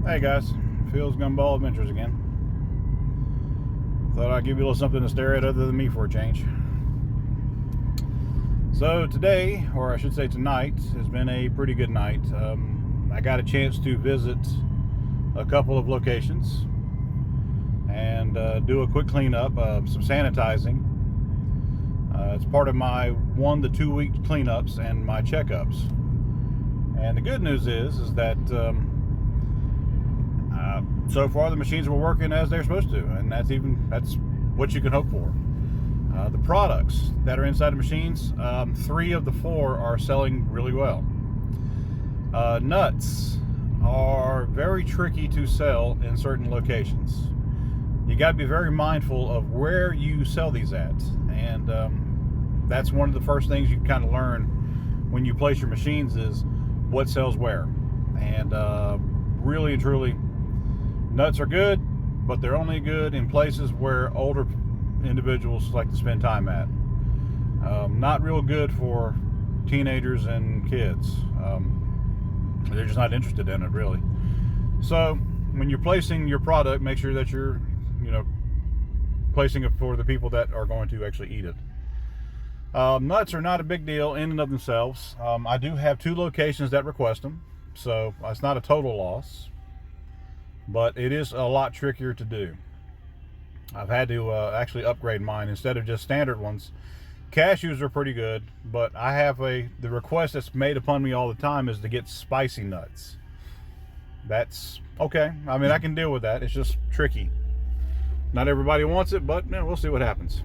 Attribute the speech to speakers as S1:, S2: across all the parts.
S1: Hey guys, Phil's Gumball Adventures again. Thought I'd give you a little something to stare at other than me for a change. So today, or I should say tonight, has been a pretty good night. I got a chance to visit a couple of locations and do a quick cleanup, some sanitizing. It's part of my 1 to 2 week cleanups and my checkups. And the good news is that so far the machines were working as they're supposed to, and that's what you can hope for. The products that are inside the machines, 3 of the 4 are selling really well. Nuts are very tricky to sell in certain locations. You got to be very mindful of where you sell these at, and that's one of the first things you kind of learn when you place your machines is what sells where. And really and truly, nuts are good, but they're only good in places where older individuals like to spend time at. Not real good for teenagers and kids. They're just not interested in it, really. So when you're placing your product, make sure that you're placing it for the people that are going to actually eat it. Nuts are not a big deal in and of themselves. I do have 2 locations that request them, so it's not a total loss, but it is a lot trickier to do. I've had to actually upgrade mine instead of just standard ones. Cashews are pretty good, but I have the request that's made upon me all the time is to get spicy nuts. That's okay. I mean, I can deal with that. It's just tricky. Not everybody wants it, but we'll see what happens.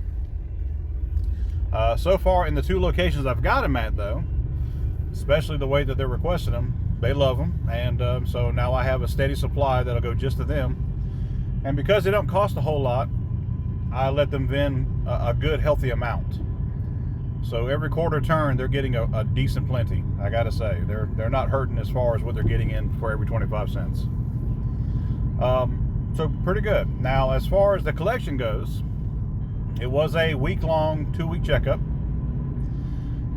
S1: So far in the 2 locations I've got them at, though, especially the way that they're requesting them, they love them, and so now I have a steady supply that'll go just to them. And because they don't cost a whole lot, I let them vend a good healthy amount. So every quarter turn they're getting a decent plenty. I gotta say, they're not hurting as far as what they're getting in for every 25 cents. So pretty good. Now as far as the collection goes, it was a week-long, 2-week checkup,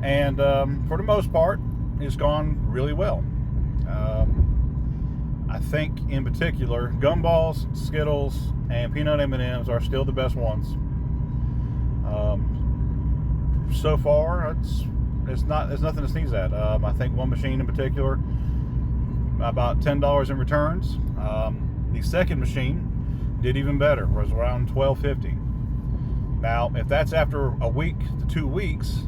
S1: and for the most part it's gone really well. I think in particular Gumballs, Skittles, and peanut M&Ms are still the best ones. So far it's nothing to sneeze at. I think one machine in particular, about $10 in returns. The second machine did even better, it was around $12.50. Now, if that's after a week to 2 weeks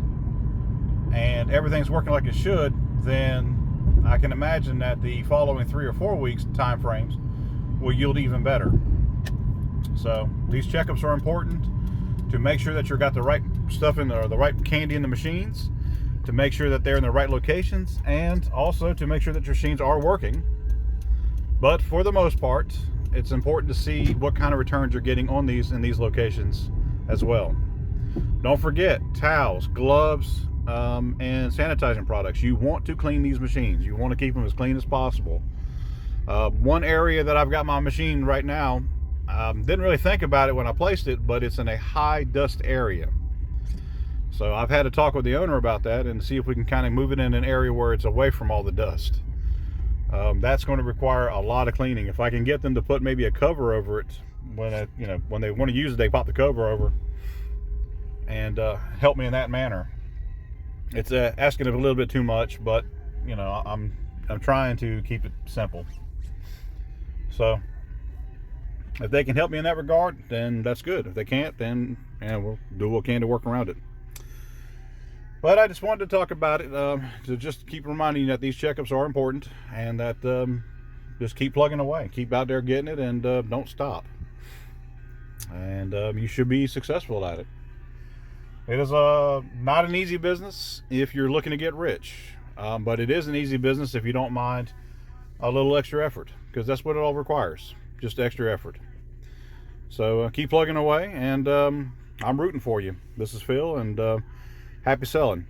S1: and everything's working like it should, then I can imagine that the following 3 or 4 weeks time frames will yield even better. So these checkups are important to make sure that you've got the right stuff in there, the right candy in the machines, to make sure that they're in the right locations, and also to make sure that your machines are working. But for the most part, it's important to see what kind of returns you're getting on these in these locations as well. Don't forget towels, gloves, and sanitizing products. You want to clean these machines. You want to keep them as clean as possible. One area that I've got my machine right now, didn't really think about it when I placed it, but it's in a high dust area. So I've had to talk with the owner about that and see if we can kind of move it in an area where it's away from all the dust. That's going to require a lot of cleaning. If I can get them to put maybe a cover over it, when they want to use it, they pop the cover over and help me in that manner. It's asking a little bit too much, but I'm trying to keep it simple. So if they can help me in that regard, then that's good. If they can't, then we'll do what we can to work around it. But I just wanted to talk about it, to just keep reminding you that these checkups are important, and that just keep plugging away, keep out there getting it, and don't stop. And you should be successful at it. It is not an easy business if you're looking to get rich, but it is an easy business if you don't mind a little extra effort, because that's what it all requires, just extra effort. So keep plugging away, and I'm rooting for you. This is Phil, and happy selling.